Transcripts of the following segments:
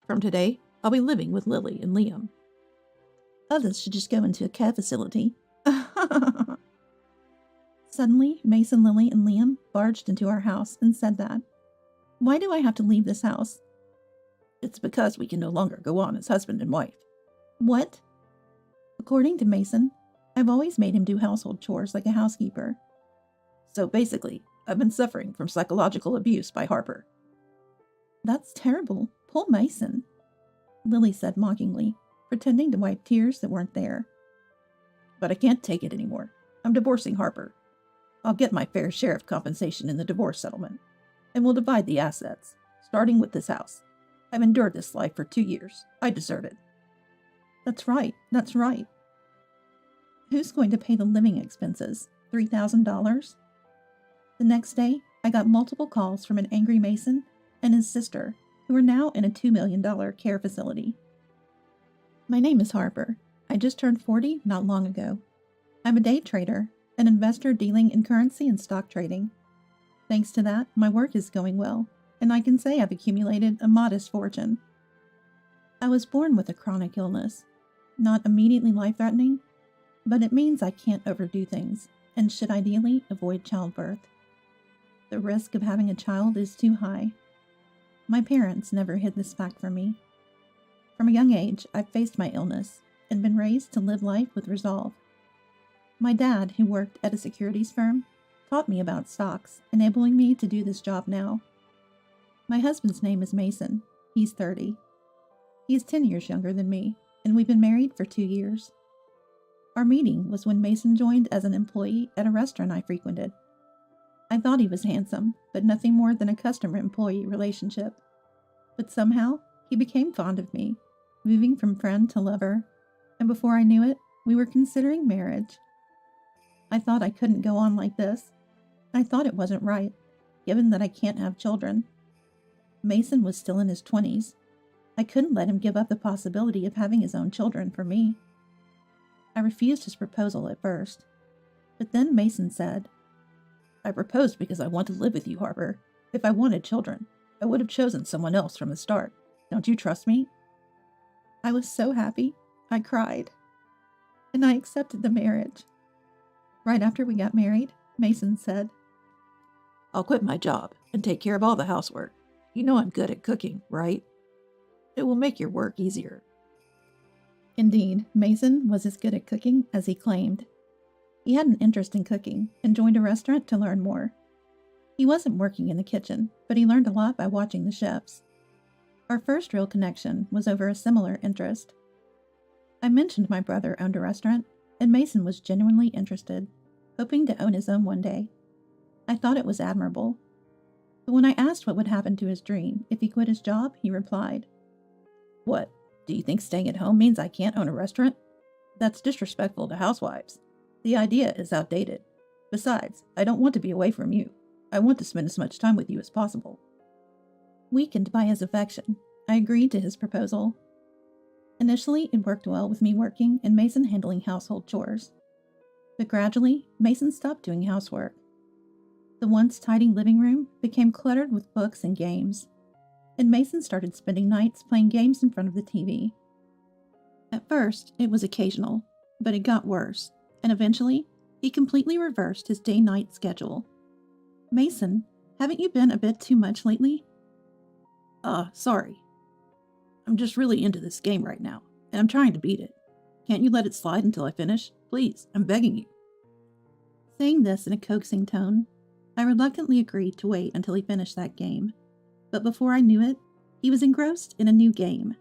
From today, I'll be living with Lily and Liam. Others should just go into a care facility. Suddenly, Mason, Lily, and Liam barged into our house and said that. Why do I have to leave this house? It's because we can no longer go on as husband and wife. What? According to Mason, I've always made him do household chores like a housekeeper. So basically, I've been suffering from psychological abuse by Harper. That's terrible. Poor Mason, Lily said mockingly, pretending to wipe tears that weren't there. But I can't take it anymore. I'm divorcing Harper. I'll get my fair share of compensation in the divorce settlement, and we'll divide the assets, starting with this house. I've endured this life for 2 years. I deserve it. That's right. Who's going to pay the living expenses? $3,000? The next day, I got multiple calls from an angry Mason and his sister, who are now in a $2 million care facility. My name is Harper. I just turned 40 not long ago. I'm a day trader, an investor dealing in currency and stock trading. Thanks to that, my work is going well, and I can say I've accumulated a modest fortune. I was born with a chronic illness, not immediately life-threatening, but it means I can't overdo things and should ideally avoid childbirth. The risk of having a child is too high. My parents never hid this fact from me. From a young age, I've faced my illness and been raised to live life with resolve. My dad, who worked at a securities firm, taught me about stocks, enabling me to do this job now. My husband's name is Mason. He's 30. He's 10 years younger than me, and we've been married for 2 years. Our meeting was when Mason joined as an employee at a restaurant I frequented. I thought he was handsome, but nothing more than a customer-employee relationship. But somehow, he became fond of me, moving from friend to lover, and before I knew it, we were considering marriage. I thought I couldn't go on like this. I thought it wasn't right, given that I can't have children. Mason was still in his 20s. I couldn't let him give up the possibility of having his own children for me. I refused his proposal at first, but then Mason said, I proposed because I want to live with you, Harper. If I wanted children, I would have chosen someone else from the start. Don't you trust me? I was so happy, I cried, and I accepted the marriage. Right after we got married, Mason said, I'll quit my job and take care of all the housework. You know I'm good at cooking, right? It will make your work easier. Indeed, Mason was as good at cooking as he claimed. He had an interest in cooking and joined a restaurant to learn more. He wasn't working in the kitchen, but he learned a lot by watching the chefs. Our first real connection was over a similar interest. I mentioned my brother owned a restaurant, and Mason was genuinely interested, hoping to own his own one day. I thought it was admirable. But when I asked what would happen to his dream if he quit his job, he replied, What? Do you think staying at home means I can't own a restaurant? That's disrespectful to housewives. The idea is outdated. Besides, I don't want to be away from you. I want to spend as much time with you as possible. Weakened by his affection, I agreed to his proposal. Initially, it worked well with me working and Mason handling household chores. But gradually, Mason stopped doing housework. The once tidy living room became cluttered with books and games, and Mason started spending nights playing games in front of the TV. At first, it was occasional, but it got worse, and eventually, he completely reversed his day-night schedule. Mason, haven't you been a bit too much lately? Sorry. I'm just really into this game right now, and I'm trying to beat it. Can't you let it slide until I finish? Please, I'm begging you. Saying this in a coaxing tone, I reluctantly agreed to wait until he finished that game. But before I knew it, he was engrossed in a new game.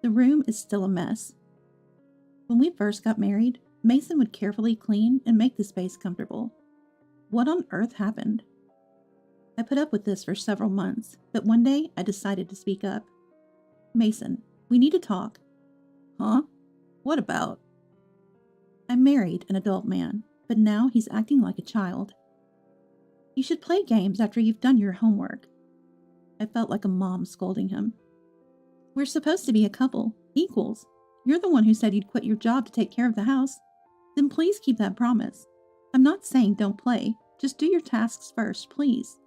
The room is still a mess. When we first got married, Mason would carefully clean and make the space comfortable. What on earth happened? I put up with this for several months, but one day I decided to speak up. Mason, we need to talk. Huh? What about? I'm married an adult man, but now he's acting like a child. You should play games after you've done your homework. I felt like a mom scolding him. We're supposed to be a couple, equals. You're the one who said you'd quit your job to take care of the house. Then please keep that promise. I'm not saying don't play, just do your tasks first, please.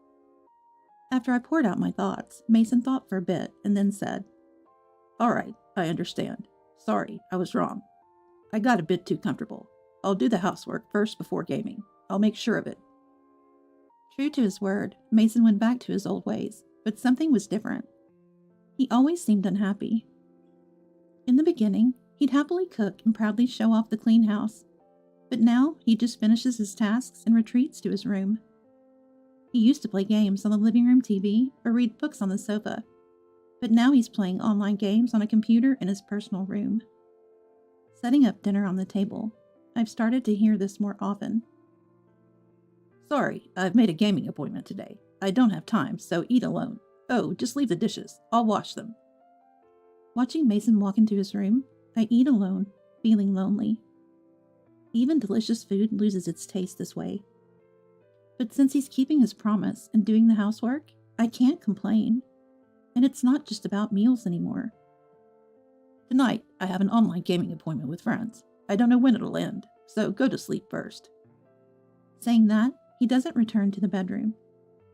After I poured out my thoughts, Mason thought for a bit and then said, All right, I understand. Sorry, I was wrong. I got a bit too comfortable. I'll do the housework first before gaming. I'll make sure of it. True to his word, Mason went back to his old ways, but something was different. He always seemed unhappy. In the beginning, he'd happily cook and proudly show off the clean house, but now he just finishes his tasks and retreats to his room. He used to play games on the living room TV or read books on the sofa, but now he's playing online games on a computer in his personal room. Setting up dinner on the table, I've started to hear this more often. Sorry, I've made a gaming appointment today. I don't have time, so eat alone. Oh, just leave the dishes. I'll wash them. Watching Mason walk into his room, I eat alone, feeling lonely. Even delicious food loses its taste this way. But since he's keeping his promise and doing the housework, I can't complain. And it's not just about meals anymore. Tonight, I have an online gaming appointment with friends. I don't know when it'll end, so go to sleep first. Saying that, he doesn't return to the bedroom.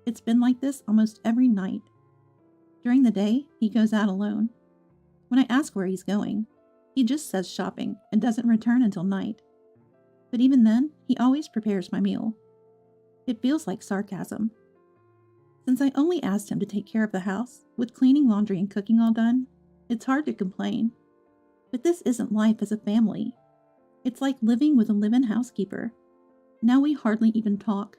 It's been like this almost every night. During the day, he goes out alone. When I ask where he's going, he just says shopping and doesn't return until night. But even then, he always prepares my meal. It feels like sarcasm. Since I only asked him to take care of the house, with cleaning, laundry, and cooking all done, it's hard to complain. But this isn't life as a family. It's like living with a live-in housekeeper. Now we hardly even talk.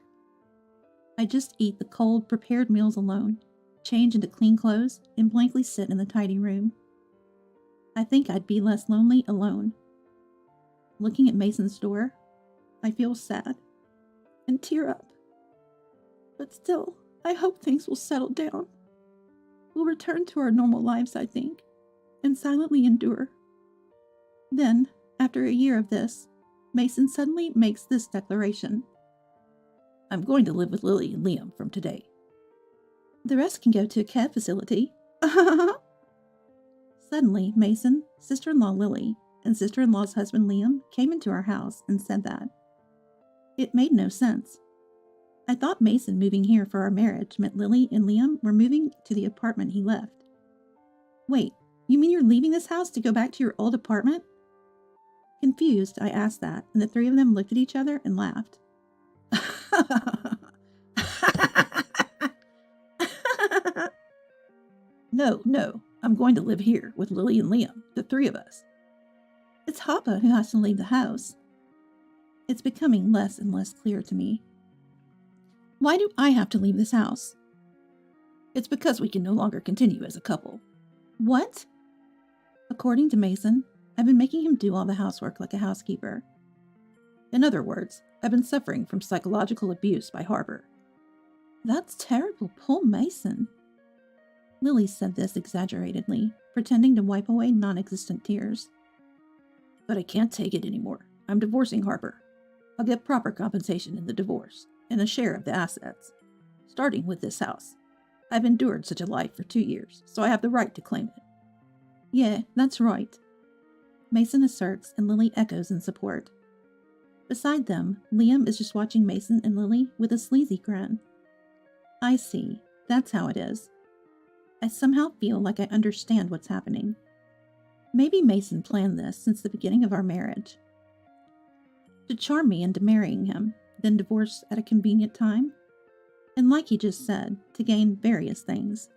I just eat the cold, prepared meals alone, change into clean clothes, and blankly sit in the tidy room. I think I'd be less lonely alone. Looking at Mason's door, I feel sad and tear up. But still, I hope things will settle down. We'll return to our normal lives, I think, and silently endure. Then, after a year of this, Mason suddenly makes this declaration. I'm going to live with Lily and Liam from today. The rest can go to a care facility. Suddenly, Mason, sister-in-law Lily, and sister-in-law's husband Liam came into our house and said that. It made no sense. I thought Mason moving here for our marriage meant Lily and Liam were moving to the apartment he left. Wait, you mean you're leaving this house to go back to your old apartment? Confused, I asked that, and the three of them looked at each other and laughed. No, I'm going to live here with Lily and Liam, the three of us. It's Hapa who has to leave the house. It's becoming less and less clear to me. Why do I have to leave this house? It's because we can no longer continue as a couple. What? According to Mason, I've been making him do all the housework like a housekeeper. In other words, I've been suffering from psychological abuse by Harper. That's terrible, poor Mason. Lily said this exaggeratedly, pretending to wipe away non-existent tears. But I can't take it anymore. I'm divorcing Harper. I'll get proper compensation in the divorce, and a share of the assets, starting with this house. I've endured such a life for 2 years, so I have the right to claim it. Yeah, that's right. Mason asserts, and Lily echoes in support. Beside them, Liam is just watching Mason and Lily with a sleazy grin. I see. That's how it is. I somehow feel like I understand what's happening. Maybe Mason planned this since the beginning of our marriage. To charm me into marrying him, then divorce at a convenient time. And like he just said, to gain various things.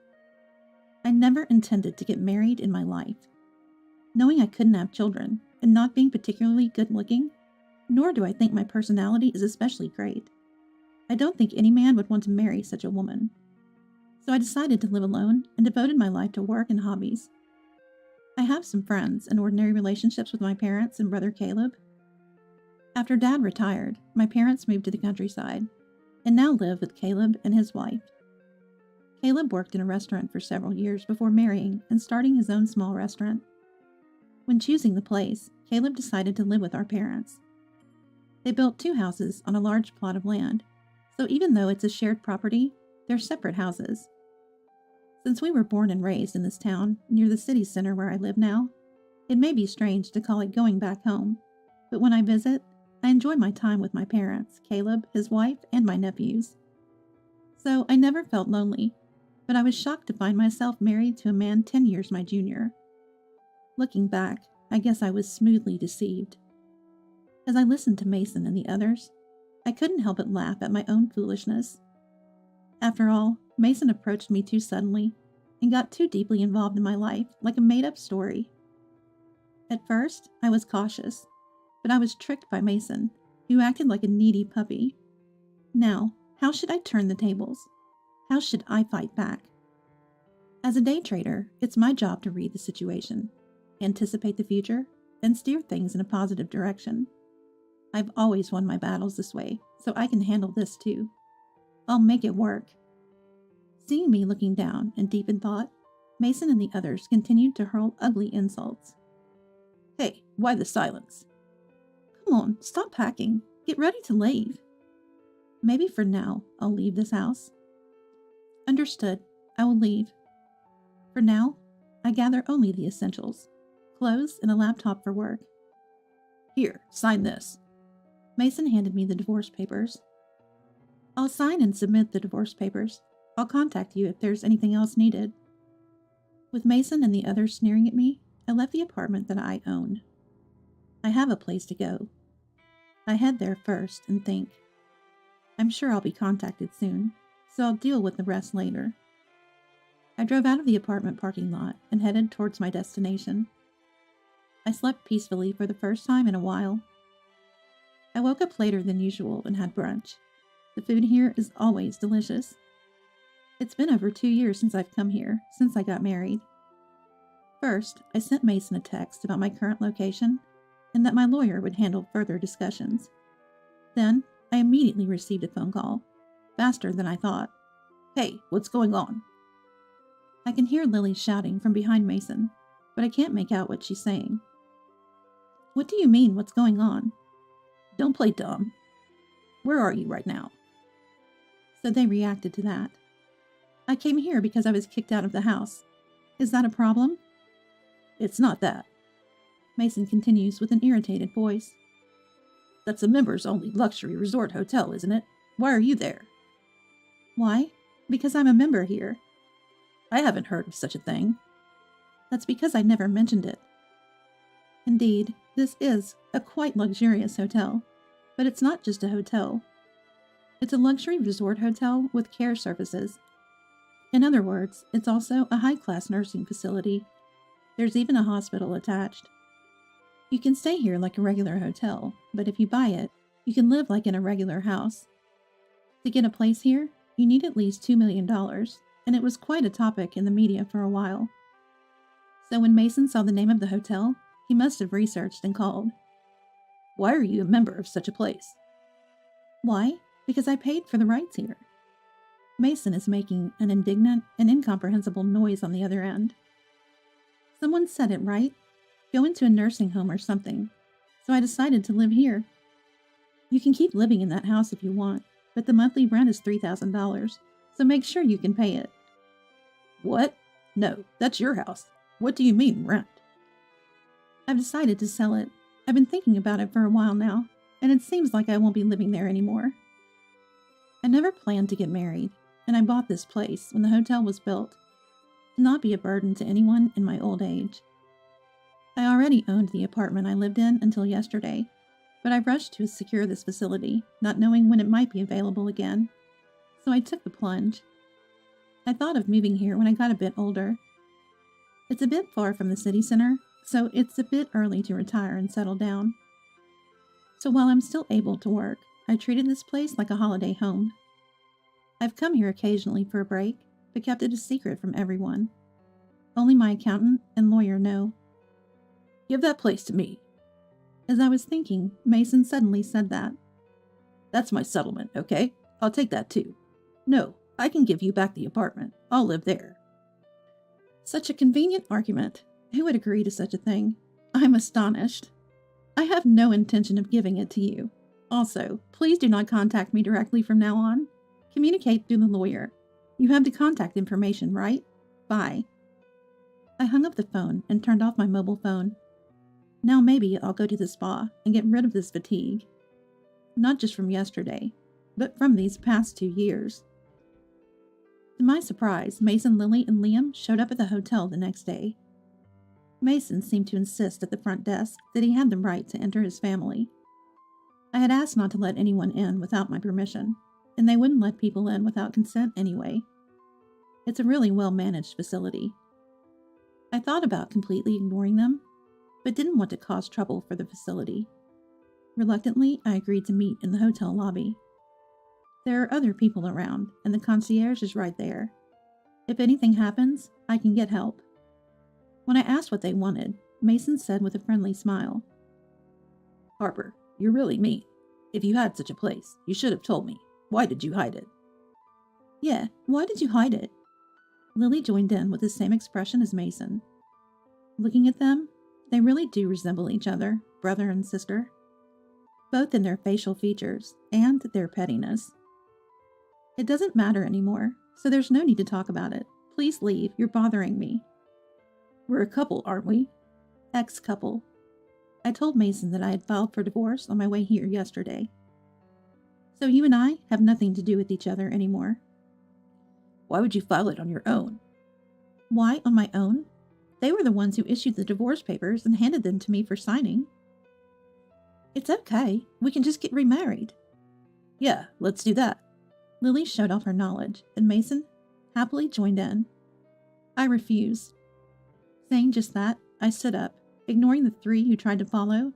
I never intended to get married in my life. Knowing I couldn't have children, and not being particularly good looking, nor do I think my personality is especially great. I don't think any man would want to marry such a woman. So I decided to live alone and devoted my life to work and hobbies. I have some friends and ordinary relationships with my parents and brother Caleb. After Dad retired, my parents moved to the countryside, and now live with Caleb and his wife. Caleb worked in a restaurant for several years before marrying and starting his own small restaurant. When choosing the place, Caleb decided to live with our parents. They built 2 houses on a large plot of land, so even though it's a shared property, they're separate houses. Since we were born and raised in this town, near the city center where I live now, it may be strange to call it going back home, but when I visit, I enjoy my time with my parents, Caleb, his wife, and my nephews. So I never felt lonely, but I was shocked to find myself married to a man 10 years my junior. Looking back, I guess I was smoothly deceived. As I listened to Mason and the others, I couldn't help but laugh at my own foolishness. After all, Mason approached me too suddenly and got too deeply involved in my life, like a made-up story. At first, I was cautious, but I was tricked by Mason, who acted like a needy puppy. Now, how should I turn the tables? How should I fight back? As a day trader, it's my job to read the situation, anticipate the future, and steer things in a positive direction. I've always won my battles this way, so I can handle this too. I'll make it work. Seeing me looking down and deep in thought, Mason and the others continued to hurl ugly insults. Hey, why the silence? Come on, stop packing. Get ready to leave. Maybe for now, I'll leave this house. Understood. I will leave. For now, I gather only the essentials. Clothes and a laptop for work. Here, sign this. Mason handed me the divorce papers. I'll sign and submit the divorce papers. I'll contact you if there's anything else needed. With Mason and the others sneering at me, I left the apartment that I own. I have a place to go. I head there first and think. I'm sure I'll be contacted soon, so I'll deal with the rest later. I drove out of the apartment parking lot and headed towards my destination. I slept peacefully for the first time in a while. I woke up later than usual and had brunch. The food here is always delicious. It's been over 2 years since I've come here, since I got married. First, I sent Mason a text about my current location and that my lawyer would handle further discussions. Then, I immediately received a phone call, faster than I thought. Hey, what's going on? I can hear Lily shouting from behind Mason, but I can't make out what she's saying. What do you mean, what's going on? Don't play dumb. Where are you right now? So they reacted to that. I came here because I was kicked out of the house. Is that a problem? It's not that. Mason continues with an irritated voice. That's a members-only luxury resort hotel, isn't it? Why are you there? Why? Because I'm a member here. I haven't heard of such a thing. That's because I never mentioned it. Indeed, this is a quite luxurious hotel, but it's not just a hotel. It's a luxury resort hotel with care services. In other words, it's also a high-class nursing facility. There's even a hospital attached. You can stay here like a regular hotel, but if you buy it, you can live like in a regular house. To get a place here, you need at least $2 million, and it was quite a topic in the media for a while. So when Mason saw the name of the hotel, he must have researched and called. Why are you a member of such a place? Why? Because I paid for the rights here. Mason is making an indignant and incomprehensible noise on the other end. Someone said it, right? Go into a nursing home or something. So I decided to live here. You can keep living in that house if you want, but the monthly rent is $3,000, so make sure you can pay it. What? No, that's your house. What do you mean, rent? I've decided to sell it. I've been thinking about it for a while now, and it seems like I won't be living there anymore. I never planned to get married, and I bought this place when the hotel was built, to not be a burden to anyone in my old age. I already owned the apartment I lived in until yesterday, but I rushed to secure this facility, not knowing when it might be available again. So I took the plunge. I thought of moving here when I got a bit older. It's a bit far from the city center, so it's a bit early to retire and settle down. So while I'm still able to work, I treated this place like a holiday home. I've come here occasionally for a break, but kept it a secret from everyone. Only my accountant and lawyer know. Give that place to me. As I was thinking, Mason suddenly said that. That's my settlement, okay? I'll take that too. No, I can give you back the apartment. I'll live there. Such a convenient argument. Who would agree to such a thing? I'm astonished. I have no intention of giving it to you. Also, please do not contact me directly from now on. Communicate through the lawyer. You have the contact information, right? Bye. I hung up the phone and turned off my mobile phone. Now maybe I'll go to the spa and get rid of this fatigue. Not just from yesterday, but from these past 2 years. To my surprise, Mason, Lily, and Liam showed up at the hotel the next day. Mason seemed to insist at the front desk that he had the right to enter his family. I had asked not to let anyone in without my permission, and they wouldn't let people in without consent anyway. It's a really well-managed facility. I thought about completely ignoring them, but didn't want to cause trouble for the facility. Reluctantly, I agreed to meet in the hotel lobby. There are other people around, and the concierge is right there. If anything happens, I can get help. When I asked what they wanted, Mason said with a friendly smile, "Harper, you're really mean. If you had such a place, you should have told me. Why did you hide it?" "Yeah, why did you hide it?" Lily joined in with the same expression as Mason. Looking at them, they really do resemble each other, brother and sister, both in their facial features and their pettiness. "It doesn't matter anymore, so there's no need to talk about it. Please leave, you're bothering me." "We're a couple, aren't we?" "Ex-couple. I told Mason that I had filed for divorce on my way here yesterday. So you and I have nothing to do with each other anymore." "Why would you file it on your own?" "Why on my own? They were the ones who issued the divorce papers and handed them to me for signing." "It's okay. We can just get remarried." "Yeah, let's do that." Lily showed off her knowledge, and Mason happily joined in. I refused. Saying just that, I stood up, ignoring the three who tried to follow,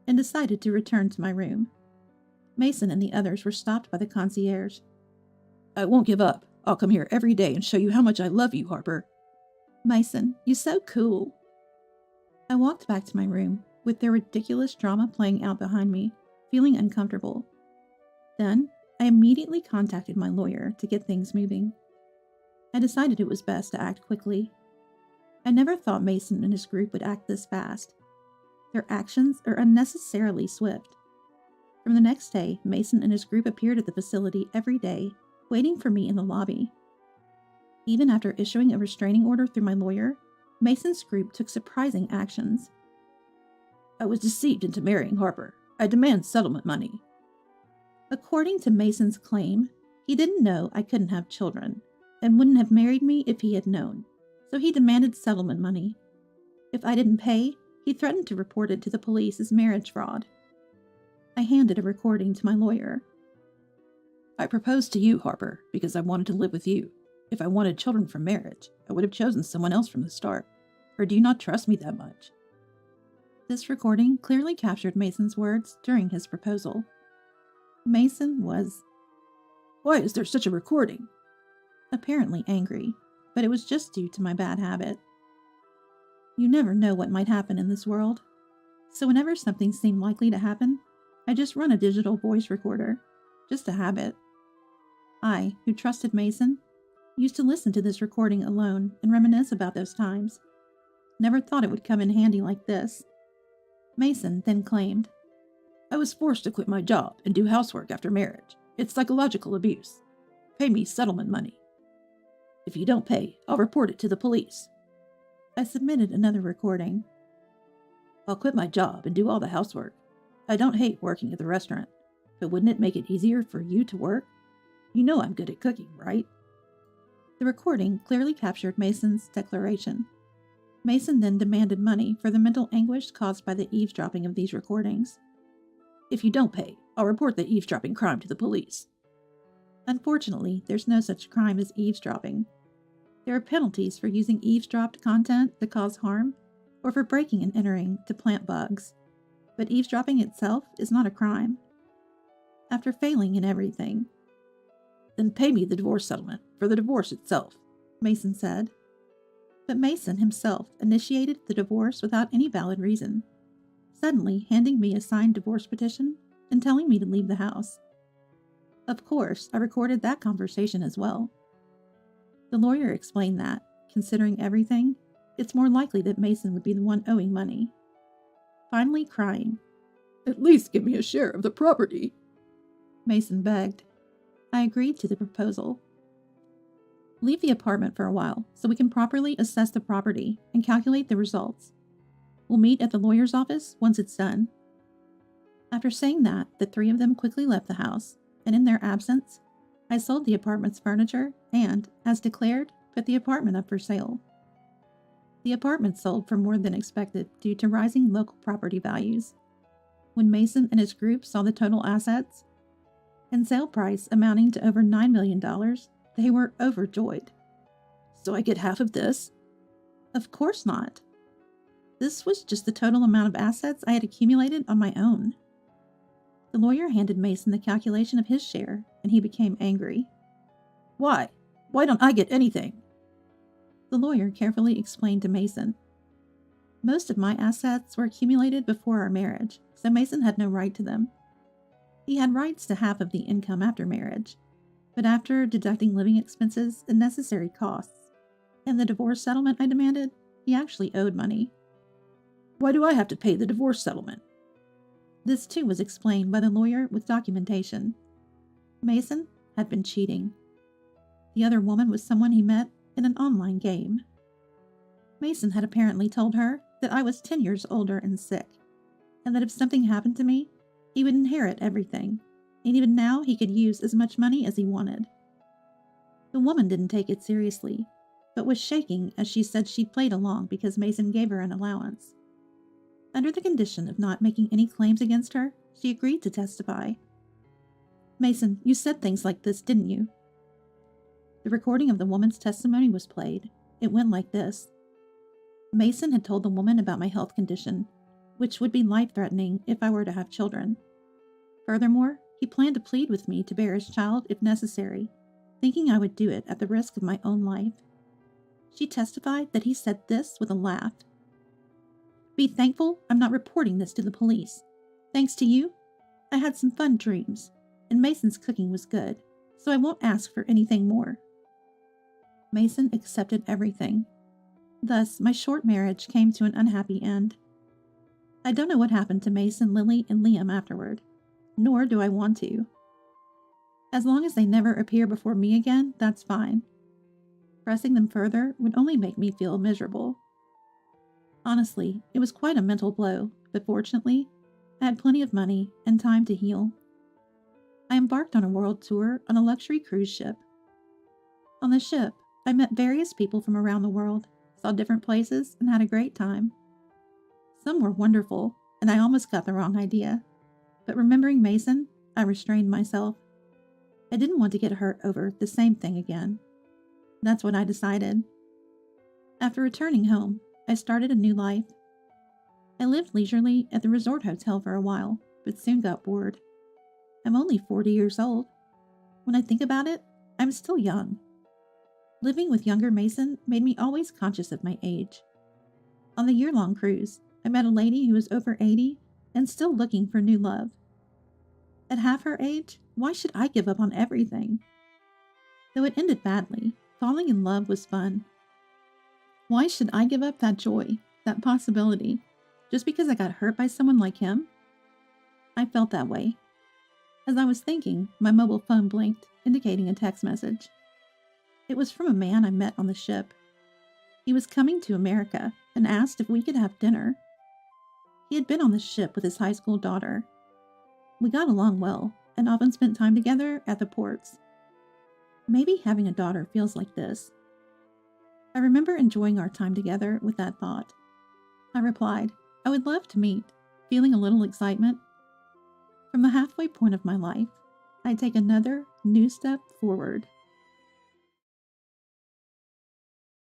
and decided to return to my room. Mason and the others were stopped by the concierge. "I won't give up. I'll come here every day and show you how much I love you, Harper." "Mason, you're so cool." I walked back to my room, with their ridiculous drama playing out behind me, feeling uncomfortable. Then, I immediately contacted my lawyer to get things moving. I decided it was best to act quickly. I never thought Mason and his group would act this fast. Their actions are unnecessarily swift. From the next day, Mason and his group appeared at the facility every day, waiting for me in the lobby. Even after issuing a restraining order through my lawyer, Mason's group took surprising actions. "I was deceived into marrying Harper. I demand settlement money." According to Mason's claim, he didn't know I couldn't have children, and wouldn't have married me if he had known, so he demanded settlement money. If I didn't pay, he threatened to report it to the police as marriage fraud. I handed a recording to my lawyer. "I proposed to you, Harper, because I wanted to live with you. If I wanted children from marriage, I would have chosen someone else from the start. Or do you not trust me that much?" This recording clearly captured Mason's words during his proposal. Mason was "Why is there such a recording?" apparently angry, but it was just due to my bad habit. You never know what might happen in this world, so whenever something seemed likely to happen, I just run a digital voice recorder, just a habit. I, who trusted Mason, used to listen to this recording alone and reminisce about those times. Never thought it would come in handy like this. Mason then claimed, "I was forced to quit my job and do housework after marriage. It's psychological abuse. Pay me settlement money. If you don't pay, I'll report it to the police." I submitted another recording. "I'll quit my job and do all the housework. I don't hate working at the restaurant, but wouldn't it make it easier for you to work? You know I'm good at cooking, right?" The recording clearly captured Mason's declaration. Mason then demanded money for the mental anguish caused by the eavesdropping of these recordings. "If you don't pay, I'll report the eavesdropping crime to the police." Unfortunately, there's no such crime as eavesdropping. There are penalties for using eavesdropped content to cause harm, or for breaking and entering to plant bugs. But eavesdropping itself is not a crime. After failing in everything, "Then pay me the divorce settlement for the divorce itself," Mason said. But Mason himself initiated the divorce without any valid reason, suddenly handing me a signed divorce petition and telling me to leave the house. Of course, I recorded that conversation as well. The lawyer explained that, considering everything, it's more likely that Mason would be the one owing money. Finally crying, "At least give me a share of the property," Mason begged. I agreed to the proposal. "Leave the apartment for a while so we can properly assess the property and calculate the results. We'll meet at the lawyer's office once it's done." After saying that, the three of them quickly left the house, and in their absence, I sold the apartment's furniture and, as declared, put the apartment up for sale. The apartment sold for more than expected due to rising local property values. When Mason and his group saw the total assets and sale price amounting to over $9 million, they were overjoyed. So I get half of this? Of course not. This was just the total amount of assets I had accumulated on my own. The lawyer handed Mason the calculation of his share, and he became angry. Why? Why don't I get anything? The lawyer carefully explained to Mason. Most of my assets were accumulated before our marriage, so Mason had no right to them. He had rights to half of the income after marriage, but after deducting living expenses and necessary costs, and the divorce settlement I demanded, he actually owed money. Why do I have to pay the divorce settlement? This too was explained by the lawyer with documentation. Mason had been cheating. The other woman was someone he met in an online game. Mason had apparently told her that I was 10 years older and sick, and that if something happened to me, he would inherit everything, and even now he could use as much money as he wanted. The woman didn't take it seriously, but was shaking as she said she'd played along because Mason gave her an allowance. Under the condition of not making any claims against her, she agreed to testify. Mason, you said things like this, didn't you? The recording of the woman's testimony was played. It went like this. Mason had told the woman about my health condition, which would be life-threatening if I were to have children. Furthermore, he planned to plead with me to bear his child if necessary, thinking I would do it at the risk of my own life. She testified that he said this with a laugh. Be thankful I'm not reporting this to the police. Thanks to you, I had some fun dreams, and Mason's cooking was good, so I won't ask for anything more. Mason accepted everything. Thus, my short marriage came to an unhappy end. I don't know what happened to Mason, Lily, and Liam afterward, nor do I want to. As long as they never appear before me again, that's fine. Pressing them further would only make me feel miserable. Honestly, it was quite a mental blow, but fortunately, I had plenty of money and time to heal. I embarked on a world tour on a luxury cruise ship. On the ship, I met various people from around the world, saw different places, and had a great time. Some were wonderful, and I almost got the wrong idea. But remembering Mason, I restrained myself. I didn't want to get hurt over the same thing again. That's what I decided. After returning home, I started a new life. I lived leisurely at the resort hotel for a while, but soon got bored. I'm only 40 years old. When I think about it, I'm still young. Living with younger Mason made me always conscious of my age. On the year-long cruise, I met a lady who was over 80 and still looking for new love. At half her age, why should I give up on everything? Though it ended badly, falling in love was fun. Why should I give up that joy, that possibility, just because I got hurt by someone like him? I felt that way. As I was thinking, my mobile phone blinked, indicating a text message. It was from a man I met on the ship. He was coming to America and asked if we could have dinner. He had been on the ship with his high school daughter. We got along well and often spent time together at the ports. Maybe having a daughter feels like this. I remember enjoying our time together with that thought. I replied, I would love to meet, feeling a little excitement. From the halfway point of my life, I take another new step forward.